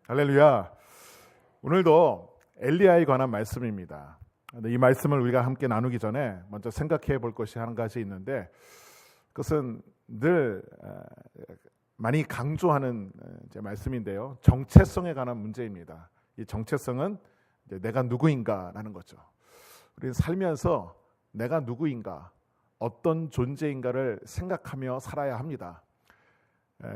할렐루야. 오늘도 엘리야에 관한 말씀입니다. 이 말씀을 우리가 함께 나누기 전에 먼저 생각해 볼 것이 한 가지 있는데, 그것은 늘 많이 강조하는 말씀인데요, 정체성에 관한 문제입니다. 이 정체성은 내가 누구인가라는 거죠. 우리는 살면서 내가 누구인가, 어떤 존재인가를 생각하며 살아야 합니다.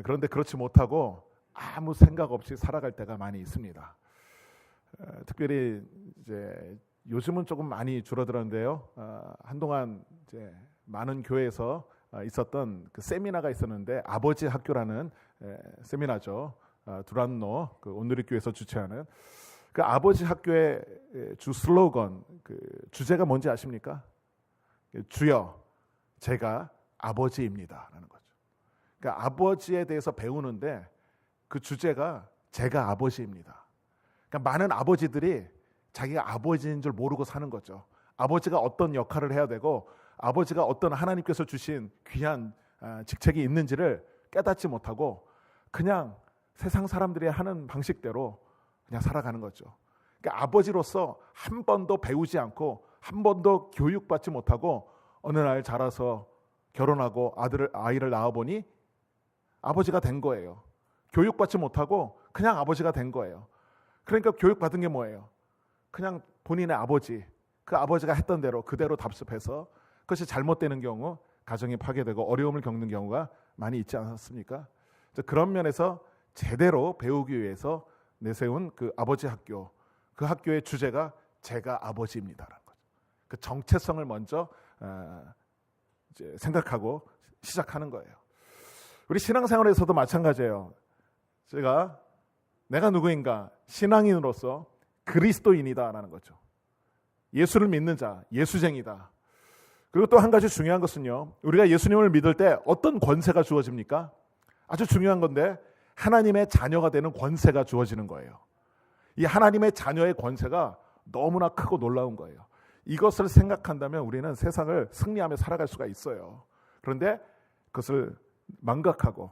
그런데 그렇지 못하고 아무 생각 없이 살아갈 때가 많이 있습니다. 특별히 이제 요즘은 조금 많이 줄어들었는데요. 한동안 이제 많은 교회에서 있었던 그 세미나가 있었는데, 아버지 학교라는 세미나죠. 두란노 그 온누리교회에서 주최하는 그 아버지 학교의 주 슬로건, 그 주제가 뭔지 아십니까? 주여, 제가 아버지입니다라는 거죠. 그러니까 아버지에 대해서 배우는데 그 주제가 제가 아버지입니다. 그러니까 많은 아버지들이 자기가 아버지인 줄 모르고 사는 거죠. 아버지가 어떤 역할을 해야 되고, 아버지가 어떤 하나님께서 주신 귀한 직책이 있는지를 깨닫지 못하고 그냥 세상 사람들이 하는 방식대로 그냥 살아가는 거죠. 그러니까 아버지로서 한 번도 배우지 않고 한 번도 교육받지 못하고 어느 날 자라서 결혼하고 아이를 낳아보니 아버지가 된 거예요. 교육받지 못하고 그냥 아버지가 된 거예요. 그러니까 교육받은 게 뭐예요? 그냥 본인의 아버지, 그 아버지가 했던 대로 그대로 답습해서 그것이 잘못되는 경우 가정이 파괴되고 어려움을 겪는 경우가 많이 있지 않았습니까? 그런 면에서 제대로 배우기 위해서 내세운 그 아버지 학교, 그 학교의 주제가 제가 아버지입니다라는 거죠. 그 정체성을 먼저 이제 생각하고 시작하는 거예요. 우리 신앙생활에서도 마찬가지예요. 내가 누구인가, 신앙인으로서 그리스도인이다라는 거죠. 예수를 믿는 자, 예수쟁이다. 그리고 또 한 가지 중요한 것은요, 우리가 예수님을 믿을 때 어떤 권세가 주어집니까? 아주 중요한 건데, 하나님의 자녀가 되는 권세가 주어지는 거예요. 이 하나님의 자녀의 권세가 너무나 크고 놀라운 거예요. 이것을 생각한다면 우리는 세상을 승리하며 살아갈 수가 있어요. 그런데 그것을 망각하고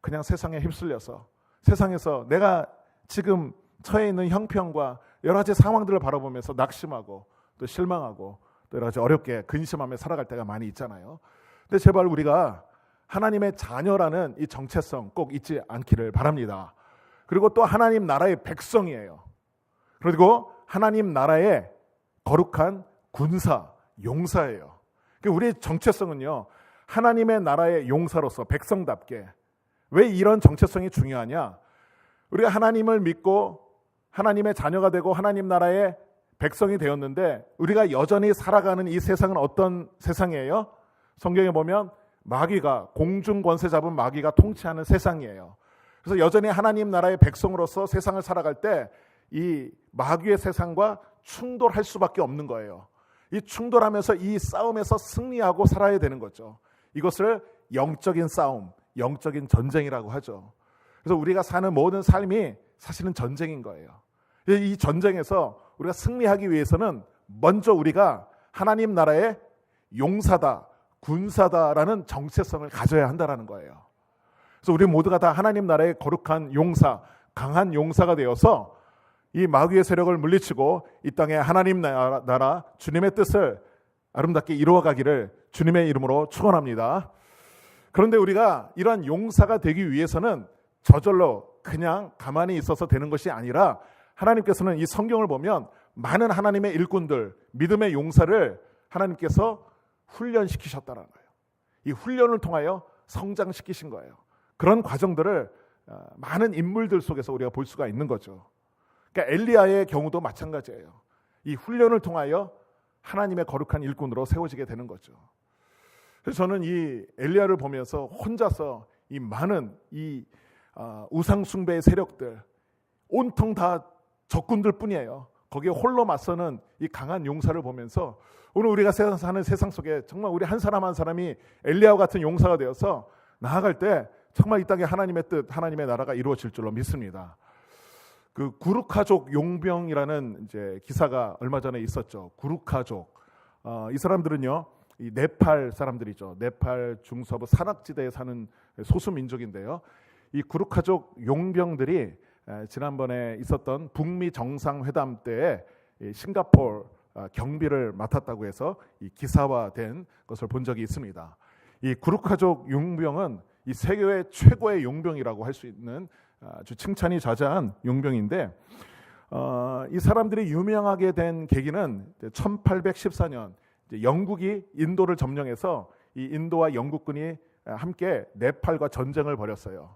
그냥 세상에 휩쓸려서 세상에서 내가 지금 처해 있는 형편과 여러 가지 상황들을 바라보면서 낙심하고 또 실망하고 또 여러 가지 어렵게 근심하며 살아갈 때가 많이 있잖아요. 근데 제발 우리가 하나님의 자녀라는 이 정체성 꼭 잊지 않기를 바랍니다. 그리고 또 하나님 나라의 백성이에요. 그리고 하나님 나라의 거룩한 군사, 용사예요. 우리의 정체성은요, 하나님의 나라의 용사로서 백성답게. 왜 이런 정체성이 중요하냐? 우리가 하나님을 믿고 하나님의 자녀가 되고 하나님 나라의 백성이 되었는데, 우리가 여전히 살아가는 이 세상은 어떤 세상이에요? 성경에 보면 마귀가, 공중 권세 잡은 마귀가 통치하는 세상이에요. 그래서 여전히 하나님 나라의 백성으로서 세상을 살아갈 때 이 마귀의 세상과 충돌할 수밖에 없는 거예요. 이 충돌하면서 이 싸움에서 승리하고 살아야 되는 거죠. 이것을 영적인 싸움, 영적인 전쟁이라고 하죠. 그래서 우리가 사는 모든 삶이 사실은 전쟁인 거예요. 이 전쟁에서 우리가 승리하기 위해서는 먼저 우리가 하나님 나라의 용사다, 군사다라는 정체성을 가져야 한다는 거예요. 그래서 우리 모두가 다 하나님 나라의 거룩한 용사, 강한 용사가 되어서 이 마귀의 세력을 물리치고 이 땅에 하나님 나라 주님의 뜻을 아름답게 이루어가기를 주님의 이름으로 축원합니다. 그런데 우리가 이러한 용사가 되기 위해서는 저절로 그냥 가만히 있어서 되는 것이 아니라, 하나님께서는 이 성경을 보면 많은 하나님의 일꾼들, 믿음의 용사를 하나님께서 훈련시키셨다는 거예요. 이 훈련을 통하여 성장시키신 거예요. 그런 과정들을 많은 인물들 속에서 우리가 볼 수가 있는 거죠. 그러니까 엘리야의 경우도 마찬가지예요. 이 훈련을 통하여 하나님의 거룩한 일꾼으로 세워지게 되는 거죠. 그래서 저는 이 엘리야를 보면서 혼자서 이 많은 이 우상 숭배의 세력들, 온통 다 적군들 뿐이에요. 거기에 홀로 맞서는 이 강한 용사를 보면서 오늘 우리가 사는 세상 속에 정말 우리 한 사람 한 사람이 엘리야와 같은 용사가 되어서 나아갈 때 정말 이 땅에 하나님의 뜻, 하나님의 나라가 이루어질 줄로 믿습니다. 그 구루카족 용병이라는 이제 기사가 얼마 전에 있었죠. 구루카족. 이 사람들은요, 이 네팔 사람들이죠. 네팔 중서부 산악지대에 사는 소수 민족인데요. 이 구루카족 용병들이 지난번에 있었던 북미 정상회담 때에 싱가포르 경비를 맡았다고 해서 이 기사화된 것을 본 적이 있습니다. 이 구루카족 용병은 이 세계 최고의 용병이라고 할 수 있는 아주 칭찬이 자자한 용병인데, 이 사람들이 유명하게 된 계기는 1814년 영국이 인도를 점령해서 이 인도와 영국군이 함께 네팔과 전쟁을 벌였어요.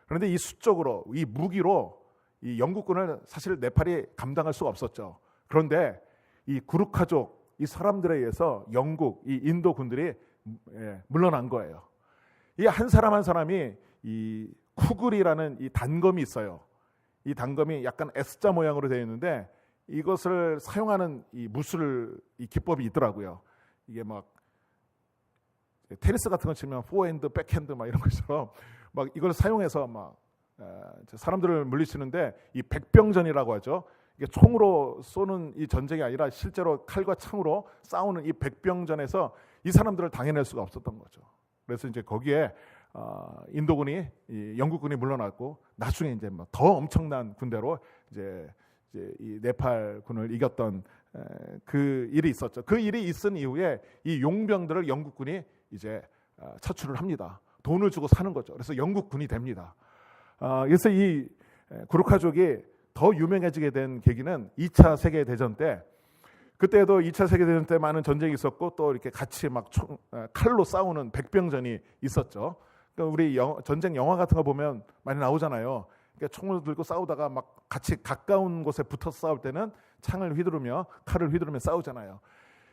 그런데 이 수적으로, 이 무기로 이 영국군을 사실 네팔이 감당할 수가 없었죠. 그런데 이 구루카족 이 사람들에 의해서 영국, 이 인도 군들이 물러난 거예요. 이 한 사람 한 사람이 이 쿠글이라는 이 단검이 있어요. 이 단검이 약간 S자 모양으로 되어 있는데 이것을 사용하는 이 무술 이 기법이 있더라고요. 이게 막 테니스 같은 거 치면 포핸드, 백핸드 막 이런 것처럼 막 이걸 사용해서 막 사람들을 물리치는데, 이 백병전이라고 하죠. 이게 총으로 쏘는 이 전쟁이 아니라 실제로 칼과 창으로 싸우는 이 백병전에서 이 사람들을 당해낼 수가 없었던 거죠. 그래서 이제 거기에 인도군이, 이 영국군이 물러났고, 나중에 이제 더 엄청난 군대로 이제 이 네팔군을 이겼던 그 일이 있었죠. 그 일이 있은 이후에 이 용병들을 영국군이 이제 차출을 합니다. 돈을 주고 사는 거죠. 그래서 영국군이 됩니다. 그래서 이 구루카족이 더 유명해지게 된 계기는 2차 세계대전 때, 그때도 2차 세계대전 때 많은 전쟁이 있었고, 또 이렇게 같이 막 칼로 싸우는 백병전이 있었죠. 그러니까 우리 전쟁 영화 같은 거 보면 많이 나오잖아요. 그러니까 총을 들고 싸우다가 막 같이 가까운 곳에 붙어서 싸울 때는 창을 휘두르며 칼을 휘두르며 싸우잖아요.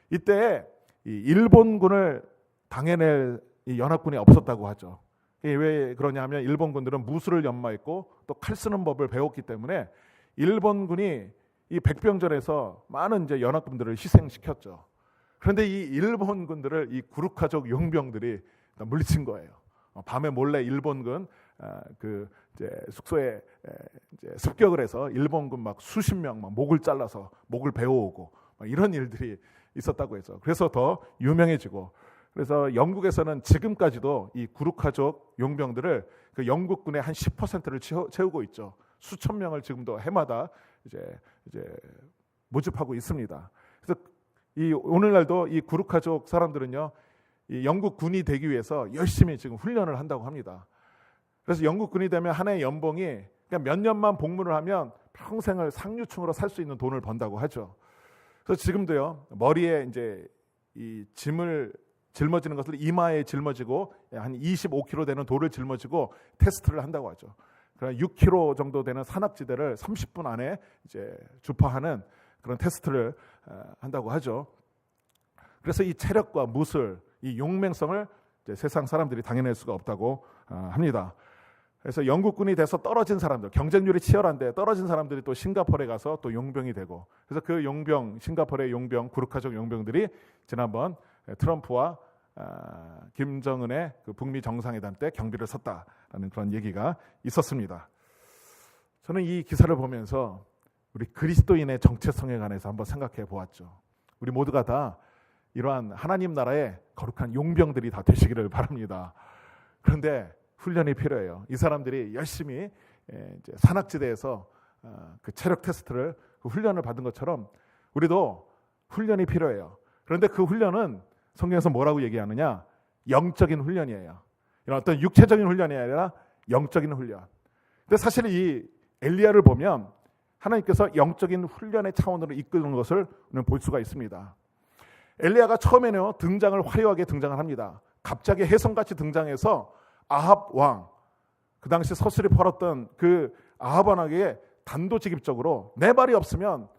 이때 이 일본군을 당해낼 이 연합군이 없었다고 하죠. 왜 그러냐 하면 일본군들은 무술을 연마했고 또 칼 쓰는 법을 배웠기 때문에 일본군이 이 백병전에서 많은 이제 연합군들을 희생시켰죠. 그런데 이 일본군들을 이 구루카족 용병들이 물리친 거예요. 밤에 몰래 일본군 그 이제 숙소에 이제 습격을 해서 일본군 막 수십 명 막 목을 잘라서 목을 베어오고 이런 일들이 있었다고 해서, 그래서 더 유명해지고, 그래서 영국에서는 지금까지도 이 구루카족 용병들을 그 영국군의 한 10%를 채우고 있죠. 수천 명을 지금도 해마다 이제 모집하고 있습니다. 그래서 이 오늘날도 이 구루카족 사람들은요, 이 영국군이 되기 위해서 열심히 지금 훈련을 한다고 합니다. 그래서 영국군이 되면 한 해 연봉이 그냥 몇 년만 복무를 하면 평생을 상류층으로 살 수 있는 돈을 번다고 하죠. 그래서 지금도요, 머리에 이제 이 짐을 짊어지는 것을 이마에 짊어지고 한 25kg 되는 돌을 짊어지고 테스트를 한다고 하죠. 그러니까 6kg 정도 되는 산악지대를 30분 안에 이제 주파하는 그런 테스트를 한다고 하죠. 그래서 이 체력과 무술, 이 용맹성을 이제 세상 사람들이 당해낼 수가 없다고 합니다. 그래서 영국군이 돼서 떨어진 사람들, 경쟁률이 치열한데 떨어진 사람들이 또 싱가포르에 가서 또 용병이 되고, 그래서 그 용병, 싱가포르의 용병, 구루카족 용병들이 지난번 트럼프와 김정은의 그 북미 정상회담 때 경비를 섰다라는 그런 얘기가 있었습니다. 저는 이 기사를 보면서 우리 그리스도인의 정체성에 관해서 한번 생각해 보았죠. 우리 모두가 다 이러한 하나님 나라의 거룩한 용병들이 다 되시기를 바랍니다. 그런데 훈련이 필요해요. 이 사람들이 열심히 이제 산악지대에서 그 체력 테스트를, 그 훈련을 받은 것처럼 우리도 훈련이 필요해요. 그런데 그 훈련은 성경에서 뭐라고 얘기하느냐? 영적인 훈련이에요. 이런 어떤 육체적인 훈련이 아니라 영적인 훈련. 근데 사실 이 엘리야를 보면 하나님께서 영적인 훈련의 차원으로 이끄는 것을 우리는 볼 수가 있습니다. 엘리야가 처음에는 등장을 화려하게 등장을 합니다. 갑자기 혜성같이 등장해서 아합 왕, 그 당시 서슬이 벌었던 그 아합 왕에게 단도직입적으로 내 말이 없으면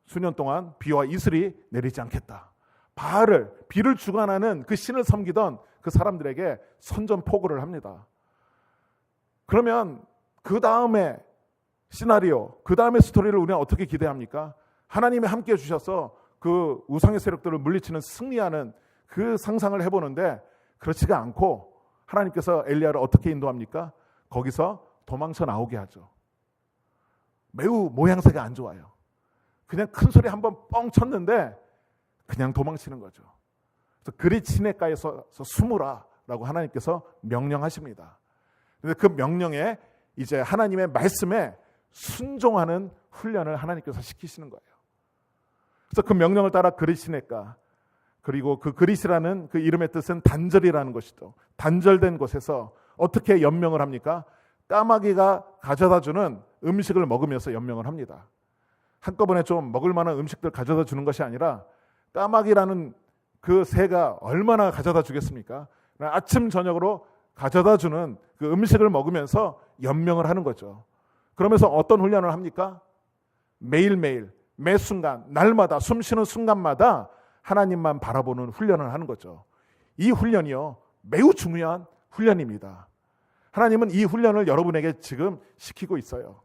수년 동안 비와 이슬이 내리지 않겠다. 바알을, 비를 주관하는 그 신을 섬기던 그 사람들에게 선전포고를 합니다. 그러면 그 다음에 시나리오, 그 다음에 스토리를 우리는 어떻게 기대합니까? 하나님이 함께 해주셔서 그 우상의 세력들을 물리치는 승리하는 그 상상을 해보는데, 그렇지가 않고 하나님께서 엘리야를 어떻게 인도합니까? 거기서 도망쳐 나오게 하죠. 매우 모양새가 안 좋아요. 그냥 큰 소리 한번 뻥 쳤는데 그냥 도망치는 거죠. 그래서 그리 시냇가에서 숨으라라고 하나님께서 명령하십니다. 그런데 그 명령에 이제 하나님의 말씀에 순종하는 훈련을 하나님께서 시키시는 거예요. 그래서 그 명령을 따라 그릿시내가, 그리고 그 그릿이라는 그 이름의 뜻은 단절이라는 것이죠. 단절된 곳에서 어떻게 연명을 합니까? 까마귀가 가져다 주는 음식을 먹으면서 연명을 합니다. 한꺼번에 좀 먹을 만한 음식들 가져다 주는 것이 아니라 까마귀라는 그 새가 얼마나 가져다 주겠습니까? 아침 저녁으로 가져다 주는 그 음식을 먹으면서 연명을 하는 거죠. 그러면서 어떤 훈련을 합니까? 매일매일, 매 순간, 날마다, 숨 쉬는 순간마다 하나님만 바라보는 훈련을 하는 거죠. 이 훈련이요, 매우 중요한 훈련입니다. 하나님은 이 훈련을 여러분에게 지금 시키고 있어요.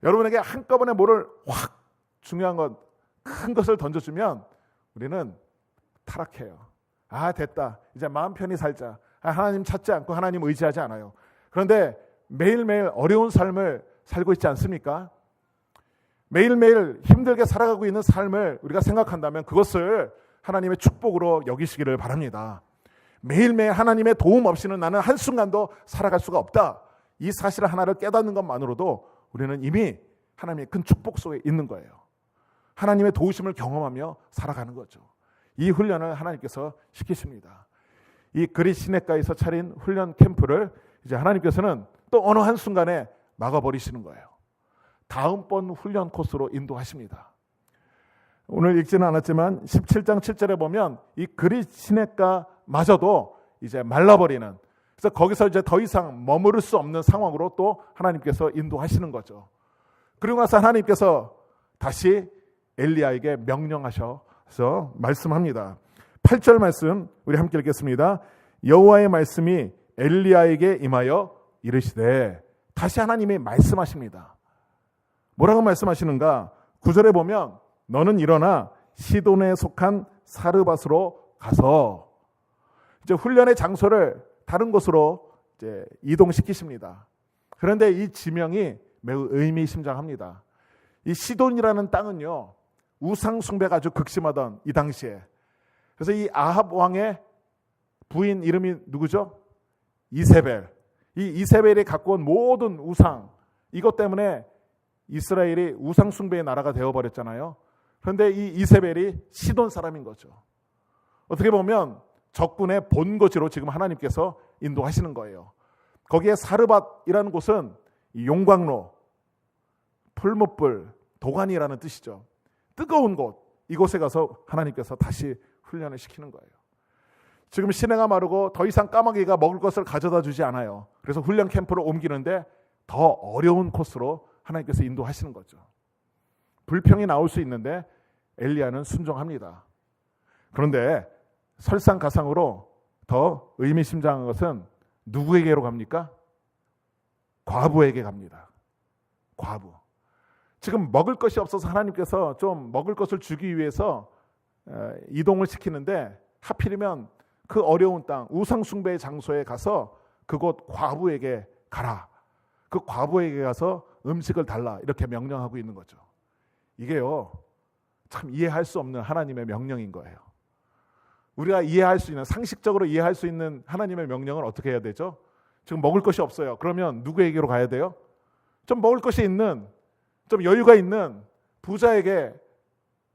여러분에게 한꺼번에 뭐를 확 중요한 것, 큰 것을 던져주면 우리는 타락해요. 아, 됐다. 이제 마음 편히 살자. 하나님 찾지 않고 하나님 의지하지 않아요. 그런데 매일매일 어려운 삶을 살고 있지 않습니까? 매일매일 힘들게 살아가고 있는 삶을 우리가 생각한다면 그것을 하나님의 축복으로 여기시기를 바랍니다. 매일매일 하나님의 도움 없이는 나는 한순간도 살아갈 수가 없다. 이 사실 하나를 깨닫는 것만으로도 우리는 이미 하나님의 큰 축복 속에 있는 거예요. 하나님의 도우심을 경험하며 살아가는 거죠. 이 훈련을 하나님께서 시키십니다. 이 그릿 시내가에서 차린 훈련 캠프를 이제 하나님께서는 또 어느 한순간에 막아버리시는 거예요. 다음번 훈련 코스로 인도하십니다. 오늘 읽지는 않았지만 17장 7절에 보면 이 그릿 시내가마저도 이제 말라버리는, 그래서 거기서 이제 더 이상 머무를 수 없는 상황으로 또 하나님께서 인도하시는 거죠. 그리고 나서 하나님께서 다시 엘리야에게 명령하셔서 말씀합니다. 8절 말씀 우리 함께 읽겠습니다. 여호와의 말씀이 엘리야에게 임하여 이르시되, 다시 하나님이 말씀하십니다. 뭐라고 말씀하시는가? 9절에 보면 너는 일어나 시돈에 속한 사르밧으로 가서, 이제 훈련의 장소를 다른 곳으로 이제 이동시키십니다. 그런데 이 지명이 매우 의미심장합니다. 이 시돈이라는 땅은요, 우상 숭배가 아주 극심하던 이 당시에, 그래서 이 아합 왕의 부인 이름이 누구죠? 이세벨. 이 이세벨이 갖고 온 모든 우상, 이것 때문에 이스라엘이 우상 숭배의 나라가 되어버렸잖아요. 그런데 이 이세벨이 시돈 사람인 거죠. 어떻게 보면 적군의 본거지로 지금 하나님께서 인도하시는 거예요. 거기에 사르밧이라는 곳은 용광로, 풀무불, 도가니라는 뜻이죠. 뜨거운 곳, 이곳에 가서 하나님께서 다시 훈련을 시키는 거예요. 지금 시내가 마르고 더 이상 까마귀가 먹을 것을 가져다 주지 않아요. 그래서 훈련 캠프를 옮기는데 더 어려운 코스로 하나님께서 인도하시는 거죠. 불평이 나올 수 있는데 엘리야는 순종합니다. 그런데 설상가상으로 더 의미심장한 것은 누구에게로 갑니까? 과부에게 갑니다. 과부. 지금 먹을 것이 없어서 하나님께서 좀 먹을 것을 주기 위해서 이동을 시키는데, 하필이면 그 어려운 땅, 우상 숭배의 장소에 가서 그곳 과부에게 가라. 그 과부에게 가서 음식을 달라. 이렇게 명령하고 있는 거죠. 이게요, 참 이해할 수 없는 하나님의 명령인 거예요. 우리가 이해할 수 있는, 상식적으로 이해할 수 있는 하나님의 명령을 어떻게 해야 되죠? 지금 먹을 것이 없어요. 그러면 누구에게로 가야 돼요? 좀 먹을 것이 있는, 좀 여유가 있는 부자에게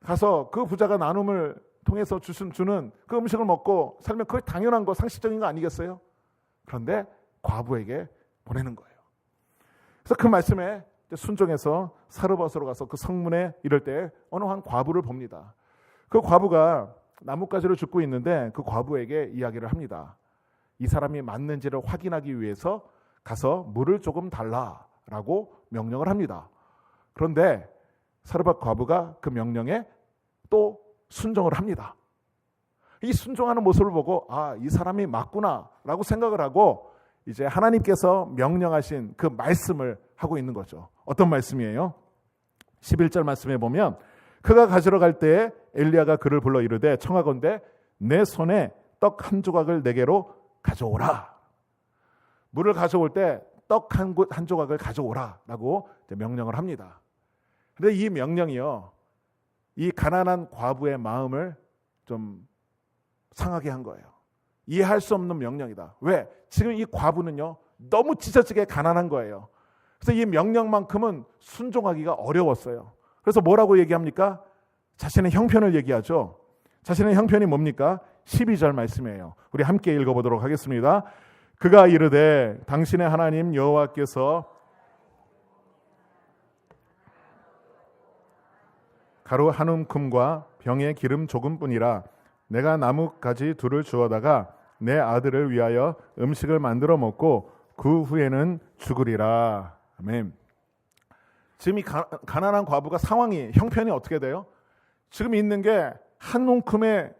가서 그 부자가 나눔을 통해서 주는 그 음식을 먹고 살면 그게 당연한 거, 상식적인 거 아니겠어요? 그런데 과부에게 보내는 거예요. 그래서 그 말씀에 순종해서 사르밧으로 가서 그 성문에 이럴 때 어느 한 과부를 봅니다. 그 과부가 나뭇가지를 줍고 있는데 그 과부에게 이야기를 합니다. 이 사람이 맞는지를 확인하기 위해서 가서 물을 조금 달라라고 명령을 합니다. 그런데 사르밧 과부가 그 명령에 또 순종을 합니다. 이 순종하는 모습을 보고 이 사람이 맞구나라고 생각을 하고 이제 하나님께서 명령하신 그 말씀을 하고 있는 거죠. 어떤 말씀이에요? 11절 말씀에 보면 그가 가지러 갈 때에 엘리야가 그를 불러 이르되 청하건대 내 손에 떡 한 조각을 내게로 가져오라. 물을 가져올 때 떡 한 조각을 가져오라라고 명령을 합니다. 그런데 이 명령이요, 이 가난한 과부의 마음을 좀 상하게 한 거예요. 이해할 수 없는 명령이다. 왜? 지금 이 과부는요, 너무 지저지게 가난한 거예요. 그래서 이 명령만큼은 순종하기가 어려웠어요. 그래서 뭐라고 얘기합니까? 자신의 형편을 얘기하죠. 자신의 형편이 뭡니까? 12절 말씀이에요. 우리 함께 읽어보도록 하겠습니다. 그가 이르되 당신의 하나님 여호와께서 가루 한 움큼과 병에 기름 조금뿐이라 내가 나뭇가지 둘을 주어다가 내 아들을 위하여 음식을 만들어 먹고 그 후에는 죽으리라. 아멘. 지금 이 가난한 과부가 상황이 형편이 어떻게 돼요? 지금 있는 게 한 움큼의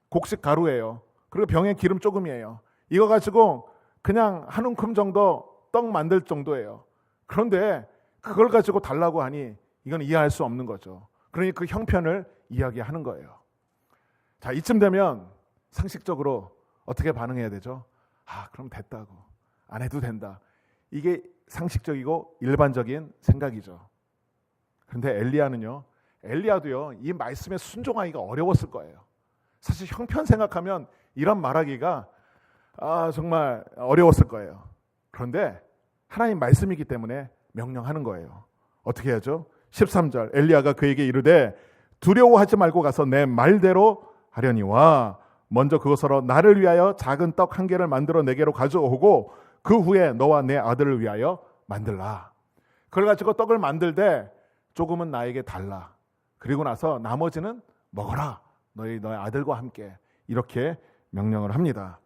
곡식 가루예요. 그리고 병에 기름 조금이에요. 이거 가지고 그냥 한 움큼 정도 떡 만들 정도예요. 그런데 그걸 가지고 달라고 하니 이건 이해할 수 없는 거죠. 그러니 그 형편을 이야기하는 거예요. 자, 이쯤 되면 상식적으로 어떻게 반응해야 되죠? 그럼 됐다고. 안 해도 된다. 이게 상식적이고 일반적인 생각이죠. 그런데 엘리야도요, 이 말씀에 순종하기가 어려웠을 거예요. 사실 형편 생각하면 이런 말하기가 정말 어려웠을 거예요. 그런데 하나님 말씀이기 때문에 명령하는 거예요. 어떻게 해야죠? 13절 엘리야가 그에게 이르되 두려워하지 말고 가서 내 말대로 하려니와 먼저 그것으로 나를 위하여 작은 떡 한 개를 만들어 내게로 가져오고 그 후에 너와 내 아들을 위하여 만들라. 그걸 가지고 떡을 만들되 조금은 나에게 달라. 그리고 나서 나머지는 먹어라. 너의 아들과 함께. 이렇게 명령을 합니다.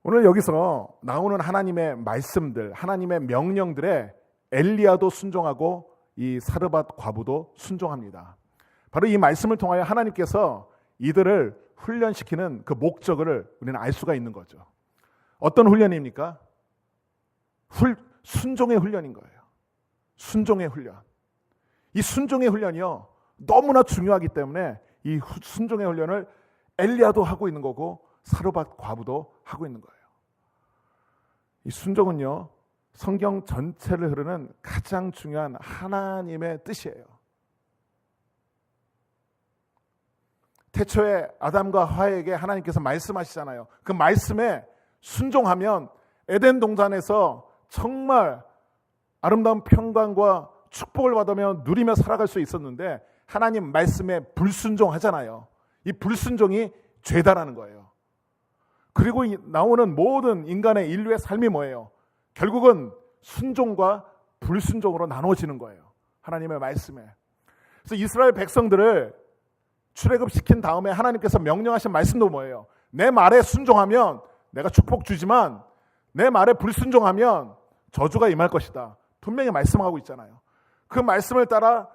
오늘 여기서 나오는 하나님의 말씀들, 하나님의 명령들에 엘리야도 순종하고 이 사르밧 과부도 순종합니다. 바로 이 말씀을 통하여 하나님께서 이들을 훈련시키는 그 목적을 우리는 알 수가 있는 거죠. 어떤 훈련입니까? 순종의 훈련인 거예요. 순종의 훈련. 이 순종의 훈련이요, 너무나 중요하기 때문에 이 순종의 훈련을 엘리야도 하고 있는 거고 사르밧 과부도 하고 있는 거예요. 이 순종은요, 성경 전체를 흐르는 가장 중요한 하나님의 뜻이에요. 태초에 아담과 하와에게 하나님께서 말씀하시잖아요. 그 말씀에 순종하면 에덴 동산에서 정말 아름다운 평강과 축복을 받으며 누리며 살아갈 수 있었는데 하나님 말씀에 불순종하잖아요. 이 불순종이 죄다라는 거예요. 그리고 나오는 모든 인간의 인류의 삶이 뭐예요? 결국은 순종과 불순종으로 나눠지는 거예요. 하나님의 말씀에. 그래서 이스라엘 백성들을 출애굽시킨 다음에 하나님께서 명령하신 말씀도 뭐예요? 내 말에 순종하면 내가 축복 주지만 내 말에 불순종하면 저주가 임할 것이다. 분명히 말씀하고 있잖아요. 그 말씀을 따라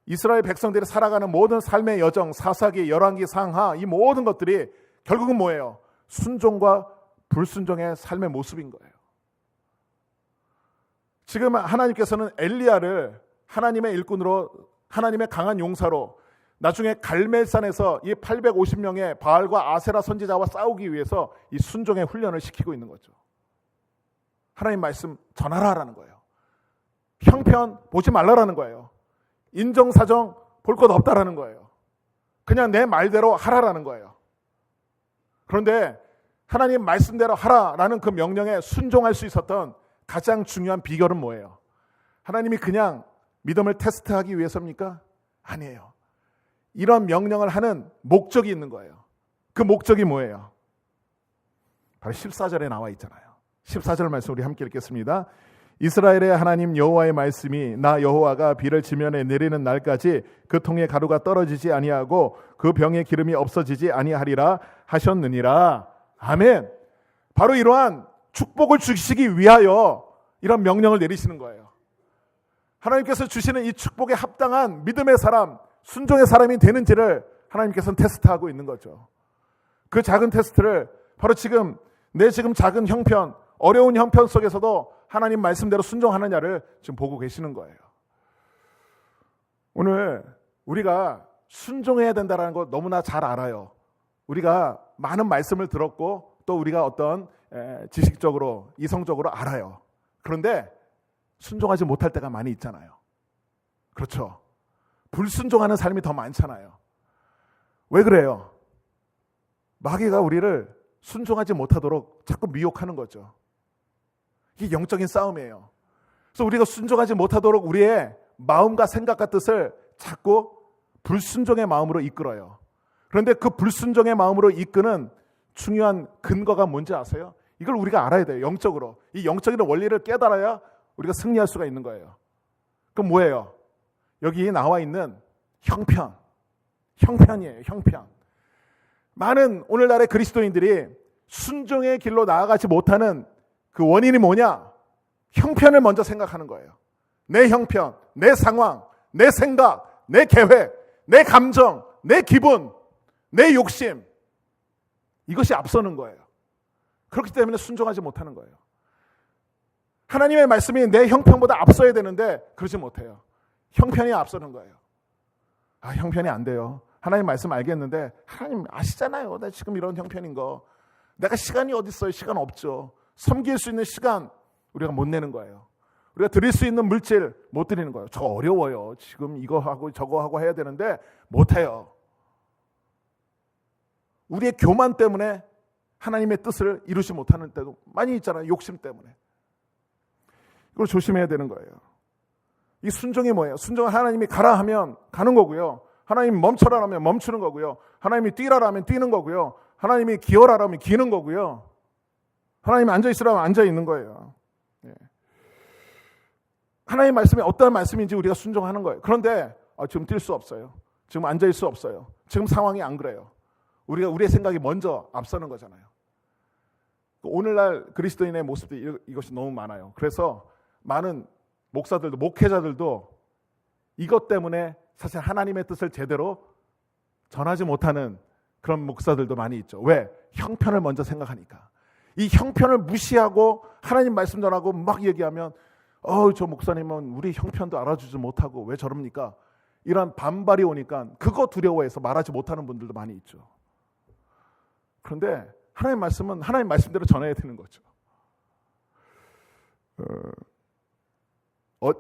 이스라엘 백성들이 살아가는 모든 삶의 여정, 사사기, 열왕기, 상하, 이 모든 것들이 결국은 뭐예요? 순종과 불순종의 삶의 모습인 거예요. 지금 하나님께서는 엘리야를 하나님의 일꾼으로, 하나님의 강한 용사로, 나중에 갈멜산에서 이 850명의 바알과 아세라 선지자와 싸우기 위해서 이 순종의 훈련을 시키고 있는 거죠. 하나님 말씀 전하라라는 거예요. 형편 보지 말라라는 거예요. 인정사정 볼 것 없다라는 거예요. 그냥 내 말대로 하라라는 거예요. 그런데 하나님 말씀대로 하라라는 그 명령에 순종할 수 있었던 가장 중요한 비결은 뭐예요? 하나님이 그냥 믿음을 테스트하기 위해서입니까? 아니에요. 이런 명령을 하는 목적이 있는 거예요. 그 목적이 뭐예요? 바로 14절에 나와 있잖아요. 14절 말씀 우리 함께 읽겠습니다. 이스라엘의 하나님 여호와의 말씀이 나 여호와가 비를 지면에 내리는 날까지 그 통에 가루가 떨어지지 아니하고 그 병에 기름이 없어지지 아니하리라 하셨느니라. 아멘. 바로 이러한 축복을 주시기 위하여 이런 명령을 내리시는 거예요. 하나님께서 주시는 이 축복에 합당한 믿음의 사람, 순종의 사람이 되는지를 하나님께서는 테스트하고 있는 거죠. 그 작은 테스트를 바로 지금 내 지금 작은 형편, 어려운 형편 속에서도 하나님 말씀대로 순종하느냐를 지금 보고 계시는 거예요. 오늘 우리가 순종해야 된다는 거 너무나 잘 알아요. 우리가 많은 말씀을 들었고 또 우리가 어떤 지식적으로, 이성적으로 알아요. 그런데 순종하지 못할 때가 많이 있잖아요. 그렇죠. 불순종하는 삶이 더 많잖아요. 왜 그래요? 마귀가 우리를 순종하지 못하도록 자꾸 미혹하는 거죠. 이게 영적인 싸움이에요. 그래서 우리가 순종하지 못하도록 우리의 마음과 생각과 뜻을 자꾸 불순종의 마음으로 이끌어요. 그런데 그 불순종의 마음으로 이끄는 중요한 근거가 뭔지 아세요? 이걸 우리가 알아야 돼요. 영적으로. 이 영적인 원리를 깨달아야 우리가 승리할 수가 있는 거예요. 그럼 뭐예요? 여기 나와 있는 형편이에요. 형편. 많은 오늘날의 그리스도인들이 순종의 길로 나아가지 못하는 그 원인이 뭐냐? 형편을 먼저 생각하는 거예요. 내 형편, 내 상황, 내 생각, 내 계획, 내 감정, 내 기분, 내 욕심, 이것이 앞서는 거예요. 그렇기 때문에 순종하지 못하는 거예요. 하나님의 말씀이 내 형편보다 앞서야 되는데 그러지 못해요. 형편이 앞서는 거예요. 형편이 안 돼요. 하나님 말씀 알겠는데 하나님 아시잖아요. 나 지금 이런 형편인 거. 내가 시간이 어디 있어요? 시간 없죠. 섬길 수 있는 시간 우리가 못 내는 거예요. 우리가 드릴 수 있는 물질 못 드리는 거예요. 저 어려워요. 지금 이거 하고 저거 하고 해야 되는데 못해요. 우리의 교만 때문에 하나님의 뜻을 이루지 못하는 때도 많이 있잖아요. 욕심 때문에. 이걸 조심해야 되는 거예요. 이 순종이 뭐예요? 순종은 하나님이 가라 하면 가는 거고요. 하나님이 멈춰라 하면 멈추는 거고요. 하나님이 뛰라 하면 뛰는 거고요. 하나님이 기어라 하면 기는 거고요. 하나님이 앉아있으라 하면 앉아있는 거예요. 하나님의 말씀이 어떠한 말씀인지 우리가 순종하는 거예요. 그런데 지금 뛸 수 없어요. 지금 앉아있을 수 없어요. 지금 상황이 안 그래요. 우리의 생각이 먼저 앞서는 거잖아요. 오늘날 그리스도인의 모습들이 이것이 너무 많아요. 그래서 많은 목사들도 목회자들도 이것 때문에 사실 하나님의 뜻을 제대로 전하지 못하는 그런 목사들도 많이 있죠. 왜? 형편을 먼저 생각하니까. 이 형편을 무시하고 하나님 말씀 전하고 막 얘기하면 저 목사님은 우리 형편도 알아주지 못하고 왜 저럽니까? 이런 반발이 오니까 그거 두려워해서 말하지 못하는 분들도 많이 있죠. 그런데 하나님 말씀은 하나님 말씀대로 전해야 되는 거죠.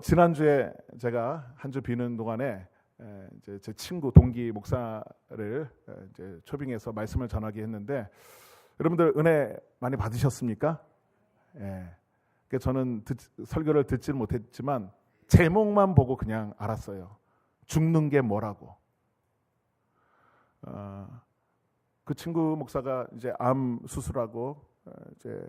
지난주에 제가 한 주 비는 동안에 이제 제 친구 동기 목사를 이제 초빙해서 말씀을 전하게 했는데 여러분들 은혜 많이 받으셨습니까? 저는 설교를 듣지는 못했지만 제목만 보고 그냥 알았어요. 죽는 게 뭐라고. 그 친구 목사가 이제 암 수술하고 이제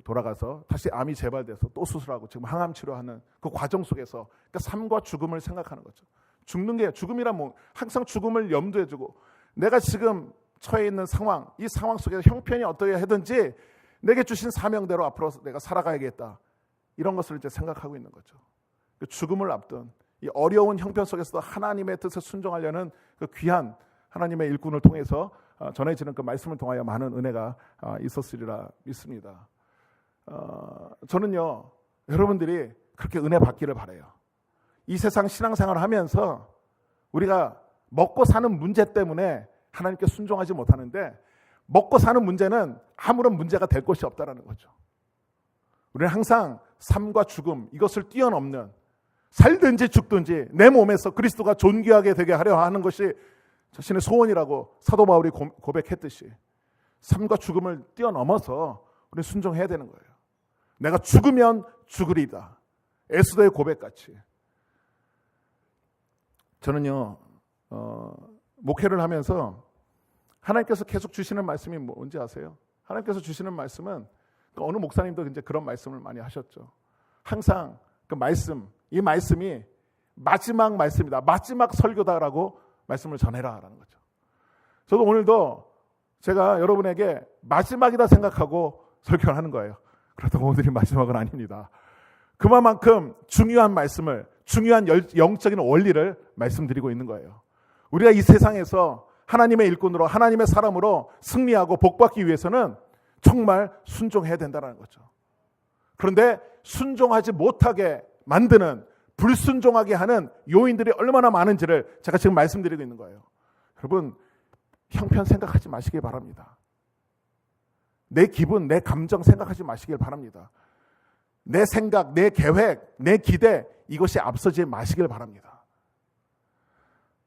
돌아가서 다시 암이 재발돼서 또 수술하고 지금 항암 치료하는 그 과정 속에서 그러니까 삶과 죽음을 생각하는 거죠. 죽는 게 죽음이란 뭐 항상 죽음을 염두에 두고 내가 지금 처해 있는 상황, 이 상황 속에서 형편이 어떻게 하든지 내게 주신 사명대로 앞으로 내가 살아가야겠다. 이런 것을 이제 생각하고 있는 거죠. 그 죽음을 앞둔 이 어려운 형편 속에서도 하나님의 뜻에 순종하려는 그 귀한 하나님의 일꾼을 통해서 전해지는 그 말씀을 통하여 많은 은혜가 있었으리라 믿습니다. 저는요, 여러분들이 그렇게 은혜 받기를 바라요. 이 세상 신앙생활을 하면서 우리가 먹고 사는 문제 때문에 하나님께 순종하지 못하는데 먹고 사는 문제는 아무런 문제가 될 것이 없다는 거죠. 우리는 항상 삶과 죽음 이것을 뛰어넘는 살든지 죽든지 내 몸에서 그리스도가 존귀하게 되게 하려 하는 것이 자신의 소원이라고 사도 바울이 고백했듯이 삶과 죽음을 뛰어넘어서 우리는 순종해야 되는 거예요. 내가 죽으면 죽으리다. 에스더의 고백같이. 저는요 목회를 하면서 하나님께서 계속 주시는 말씀이 뭔지 아세요? 하나님께서 주시는 말씀은 어느 목사님도 이제 그런 말씀을 많이 하셨죠. 항상 그 말씀, 이 말씀이 마지막 말씀이다, 마지막 설교다라고 말씀을 전해라라는 거죠. 저도 오늘도 제가 여러분에게 마지막이다 생각하고 설교를 하는 거예요. 그렇다고 오늘이 마지막은 아닙니다. 그만큼 중요한 말씀을, 중요한 영적인 원리를 말씀드리고 있는 거예요. 우리가 이 세상에서 하나님의 일꾼으로, 하나님의 사람으로 승리하고 복받기 위해서는 정말 순종해야 된다는 거죠. 그런데 순종하지 못하게 만드는, 불순종하게 하는 요인들이 얼마나 많은지를 제가 지금 말씀드리고 있는 거예요. 여러분, 형편 생각하지 마시길 바랍니다. 내 기분, 내 감정 생각하지 마시길 바랍니다. 내 생각, 내 계획, 내 기대, 이것이 앞서지 마시길 바랍니다.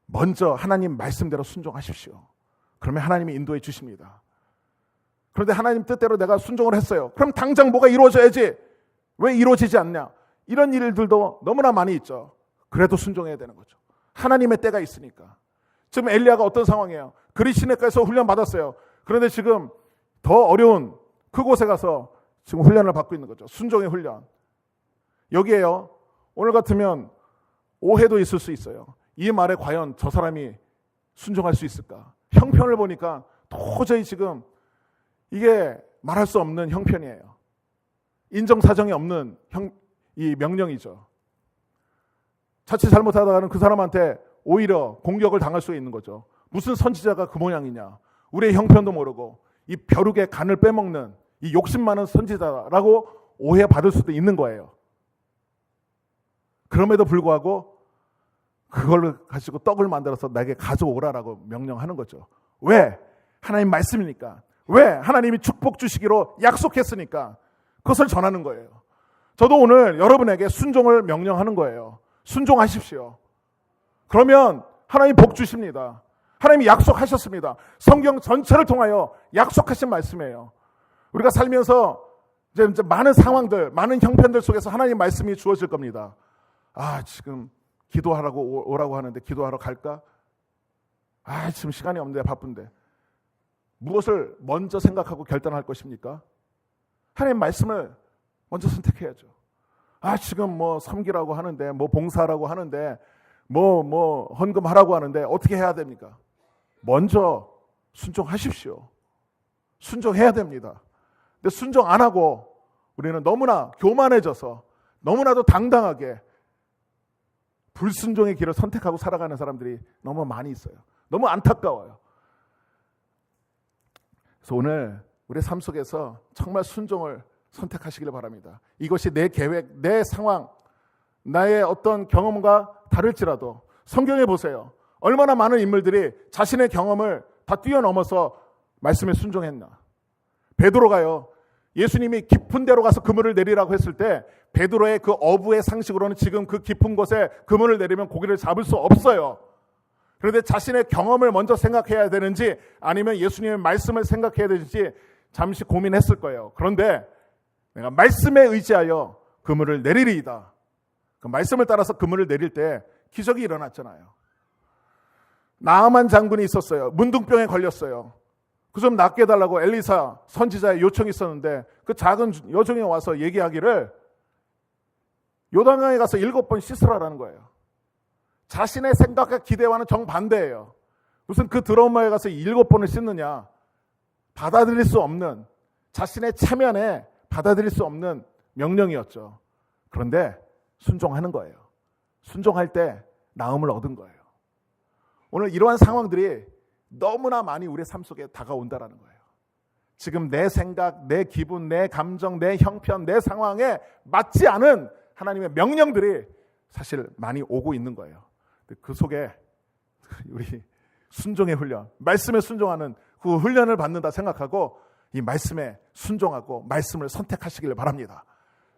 먼저 하나님 말씀대로 순종하십시오. 그러면 하나님이 인도해 주십니다. 그런데 하나님 뜻대로 내가 순종을 했어요. 그럼 당장 뭐가 이루어져야지. 왜 이루어지지 않냐? 이런 일들도 너무나 많이 있죠. 그래도 순종해야 되는 거죠. 하나님의 때가 있으니까. 지금 엘리야가 어떤 상황이에요? 그리시네가에서 훈련 받았어요. 그런데 지금 더 어려운 그곳에 가서 지금 훈련을 받고 있는 거죠. 순종의 훈련. 여기에요. 오늘 같으면 오해도 있을 수 있어요. 이 말에 과연 저 사람이 순종할 수 있을까? 형편을 보니까 도저히 지금 이게 말할 수 없는 형편이에요. 인정사정이 없는 이 명령이죠. 자칫 잘못하다가는 그 사람한테 오히려 공격을 당할 수 있는 거죠. 무슨 선지자가 그 모양이냐. 우리의 형편도 모르고 이 벼룩의 간을 빼먹는 이 욕심 많은 선지자라고 오해받을 수도 있는 거예요. 그럼에도 불구하고 그걸 가지고 떡을 만들어서 나에게 가져오라라고 명령하는 거죠. 왜? 하나님 말씀이니까. 왜? 하나님이 축복 주시기로 약속했으니까 그것을 전하는 거예요. 저도 오늘 여러분에게 순종을 명령하는 거예요. 순종하십시오. 그러면 하나님 복 주십니다. 하나님이 약속하셨습니다. 성경 전체를 통하여 약속하신 말씀이에요. 우리가 살면서 이제 많은 상황들, 많은 형편들 속에서 하나님 말씀이 주어질 겁니다. 지금 기도하라고 오라고 하는데 기도하러 갈까? 지금 시간이 없는데 바쁜데. 무엇을 먼저 생각하고 결단할 것입니까? 하나님 말씀을 먼저 선택해야죠. 지금 섬기라고 하는데, 봉사하라고 하는데, 헌금하라고 하는데 어떻게 해야 됩니까? 먼저 순종하십시오. 순종해야 됩니다. 근데 순종 안 하고 우리는 너무나 교만해져서 너무나도 당당하게 불순종의 길을 선택하고 살아가는 사람들이 너무 많이 있어요. 너무 안타까워요. 그래서 오늘 우리 삶 속에서 정말 순종을 선택하시길 바랍니다. 이것이 내 계획, 내 상황, 나의 어떤 경험과 다를지라도 성경에 보세요. 얼마나 많은 인물들이 자신의 경험을 다 뛰어넘어서 말씀에 순종했나. 베드로가요. 예수님이 깊은 데로 가서 그물을 내리라고 했을 때 베드로의 그 어부의 상식으로는 지금 그 깊은 곳에 그물을 내리면 고기를 잡을 수 없어요. 그런데 자신의 경험을 먼저 생각해야 되는지 아니면 예수님의 말씀을 생각해야 되는지 잠시 고민했을 거예요. 그런데 내가 말씀에 의지하여 그물을 내리리이다. 그 말씀을 따라서 그물을 내릴 때 기적이 일어났잖아요. 나아만 장군이 있었어요. 문둥병에 걸렸어요. 그 좀 낫게 해달라고 엘리사 선지자의 요청이 있었는데 그 작은 여종이 와서 얘기하기를 요단강에 가서 7번 씻으라라는 거예요. 자신의 생각과 기대와는 정반대예요. 무슨 그 더러운 마에 가서 7번을 씻느냐. 받아들일 수 없는, 자신의 체면에 받아들일 수 없는 명령이었죠. 그런데 순종하는 거예요. 순종할 때 나음을 얻은 거예요. 오늘 이러한 상황들이 너무나 많이 우리의 삶 속에 다가온다라는 거예요. 지금 내 생각, 내 기분, 내 감정, 내 형편, 내 상황에 맞지 않은 하나님의 명령들이 사실 많이 오고 있는 거예요. 그 속에 우리 순종의 훈련, 말씀에 순종하는 그 훈련을 받는다 생각하고 이 말씀에 순종하고 말씀을 선택하시길 바랍니다.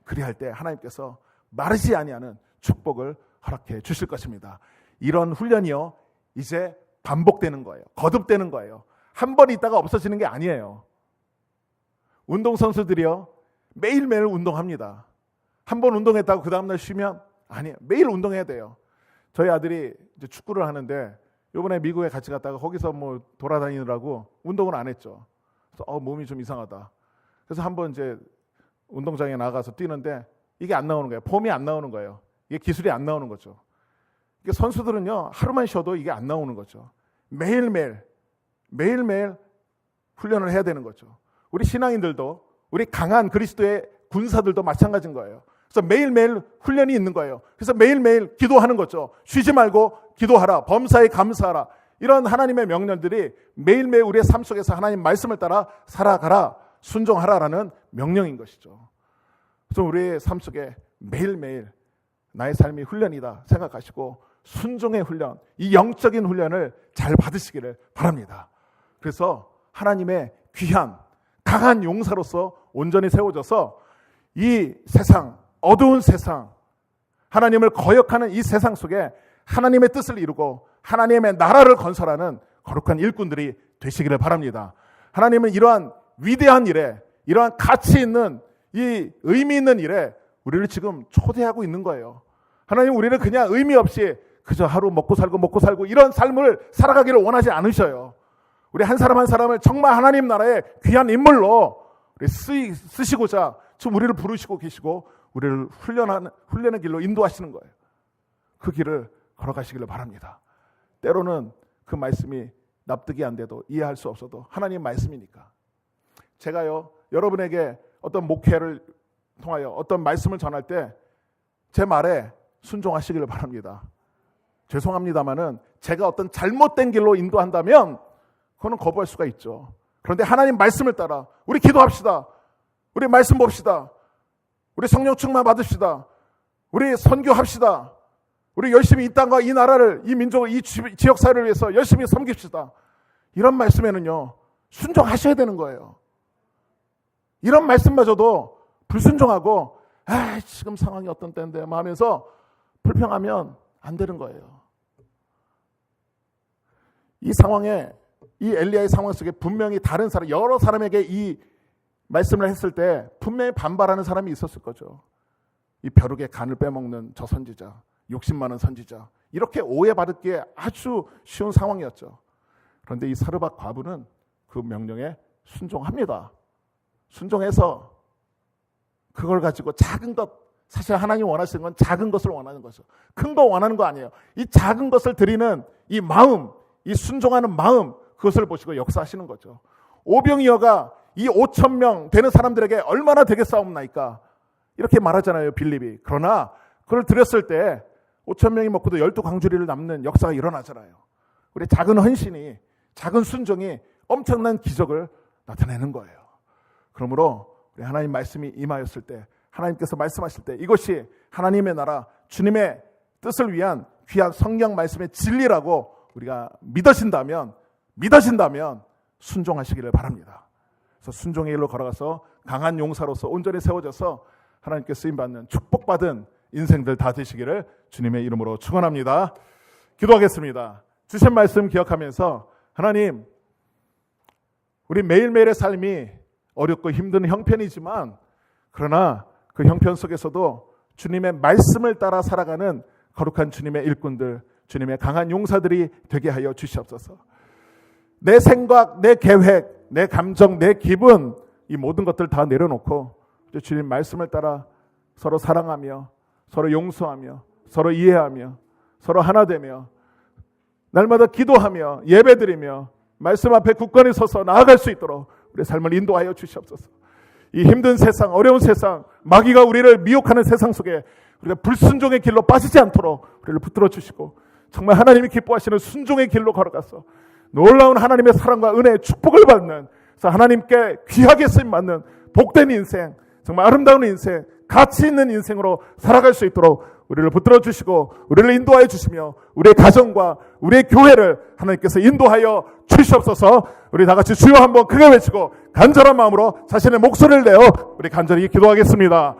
그리할 때 하나님께서 마르지 아니하는 축복을 허락해 주실 것입니다. 이런 훈련이요 이제 반복되는 거예요. 거듭되는 거예요. 한 번 있다가 없어지는 게 아니에요. 운동선수들이요 매일매일 운동합니다. 한 번 운동했다고 그 다음날 쉬면 아니에요. 매일 운동해야 돼요. 저희 아들이 이제 축구를 하는데 이번에 미국에 같이 갔다가 거기서 돌아다니느라고 운동을 안 했죠. 그래서 몸이 좀 이상하다. 그래서 한번 이제 운동장에 나가서 뛰는데 이게 안 나오는 거예요. 폼이 안 나오는 거예요. 이게 기술이 안 나오는 거죠. 이게 선수들은요 하루만 쉬어도 이게 안 나오는 거죠. 매일매일 훈련을 해야 되는 거죠. 우리 신앙인들도 우리 강한 그리스도의 군사들도 마찬가지인 거예요. 그래서 매일매일 훈련이 있는 거예요. 그래서 매일매일 기도하는 거죠. 쉬지 말고 기도하라. 범사에 감사하라. 이런 하나님의 명령들이 매일매일 우리의 삶 속에서 하나님 말씀을 따라 살아가라. 순종하라라는 명령인 것이죠. 그래서 우리의 삶 속에 매일매일 나의 삶이 훈련이다 생각하시고 순종의 훈련, 이 영적인 훈련을 잘 받으시기를 바랍니다. 그래서 하나님의 귀한 강한 용사로서 온전히 세워져서 이 세상, 어두운 세상, 하나님을 거역하는 이 세상 속에 하나님의 뜻을 이루고 하나님의 나라를 건설하는 거룩한 일꾼들이 되시기를 바랍니다. 하나님은 이러한 위대한 일에, 이러한 가치 있는 이 의미 있는 일에 우리를 지금 초대하고 있는 거예요. 하나님 우리를 그냥 의미 없이 그저 하루 먹고 살고 이런 삶을 살아가기를 원하지 않으셔요. 우리 한 사람 한 사람을 정말 하나님 나라의 귀한 인물로 쓰시고자 지금 우리를 부르시고 계시고 우리를 훈련의 길로 인도하시는 거예요. 그 길을 걸어가시기를 바랍니다. 때로는 그 말씀이 납득이 안 돼도 이해할 수 없어도 하나님 말씀이니까. 제가요 여러분에게 어떤 목회를 통하여 어떤 말씀을 전할 때 제 말에 순종하시기를 바랍니다. 죄송합니다마는 제가 어떤 잘못된 길로 인도한다면 그거는 거부할 수가 있죠. 그런데 하나님 말씀을 따라 우리 기도합시다. 우리 말씀 봅시다. 우리 성령 충만 받읍시다. 우리 선교합시다. 우리 열심히 이 땅과 이 나라를, 이 민족을, 이 지역사회를 위해서 열심히 섬깁시다. 이런 말씀에는요 순종하셔야 되는 거예요. 이런 말씀마저도 불순종하고 지금 상황이 어떤 때인데 하면서 불평하면 안 되는 거예요. 이 상황에, 이 엘리야의 상황 속에 분명히 다른 사람, 여러 사람에게 이 말씀을 했을 때 분명히 반발하는 사람이 있었을 거죠. 이 벼룩의 간을 빼먹는 저 선지자, 욕심 많은 선지자, 이렇게 오해받기에 아주 쉬운 상황이었죠. 그런데 이 사르밧 과부는 그 명령에 순종합니다. 순종해서 그걸 가지고 작은 것, 사실 하나님 원하시는 건 작은 것을 원하는 거죠. 큰 거 원하는 거 아니에요. 이 작은 것을 드리는 이 마음, 이 순종하는 마음, 그것을 보시고 역사하시는 거죠. 오병이어가 이 5,000명 되는 사람들에게 얼마나 되겠사옵나이까 이렇게 말하잖아요, 빌립이. 그러나 그걸 드렸을 때 5,000명이 먹고도 12광주리를 남는 역사가 일어나잖아요. 우리 작은 헌신이, 작은 순종이 엄청난 기적을 나타내는 거예요. 그러므로 우리 하나님 말씀이 임하였을 때, 하나님께서 말씀하실 때 이것이 하나님의 나라, 주님의 뜻을 위한 귀한 성경 말씀의 진리라고 우리가 믿어진다면 순종하시기를 바랍니다. 그래서 순종의 길로 걸어가서 강한 용사로서 온전히 세워져서 하나님께 쓰임받는 축복받은 인생들 다 되시기를 주님의 이름으로 축원합니다. 기도하겠습니다. 주신 말씀 기억하면서 하나님, 우리 매일매일의 삶이 어렵고 힘든 형편이지만 그러나 그 형편 속에서도 주님의 말씀을 따라 살아가는 거룩한 주님의 일꾼들, 주님의 강한 용사들이 되게 하여 주시옵소서. 내 생각, 내 계획, 내 감정, 내 기분, 이 모든 것들 다 내려놓고 주님 말씀을 따라 서로 사랑하며 서로 용서하며 서로 이해하며 서로 하나 되며 날마다 기도하며 예배드리며 말씀 앞에 굳건히 서서 나아갈 수 있도록 우리 삶을 인도하여 주시옵소서. 이 힘든 세상, 어려운 세상, 마귀가 우리를 미혹하는 세상 속에 우리가 불순종의 길로 빠지지 않도록 우리를 붙들어 주시고 정말 하나님이 기뻐하시는 순종의 길로 걸어가서 놀라운 하나님의 사랑과 은혜의 축복을 받는, 그래서 하나님께 귀하게 쓰임받는 복된 인생, 정말 아름다운 인생, 가치 있는 인생으로 살아갈 수 있도록 우리를 붙들어 주시고 우리를 인도하여 주시며 우리의 가정과 우리의 교회를 하나님께서 인도하여 주시옵소서. 우리 다 같이 주여 한번 크게 외치고 간절한 마음으로 자신의 목소리를 내어 우리 간절히 기도하겠습니다.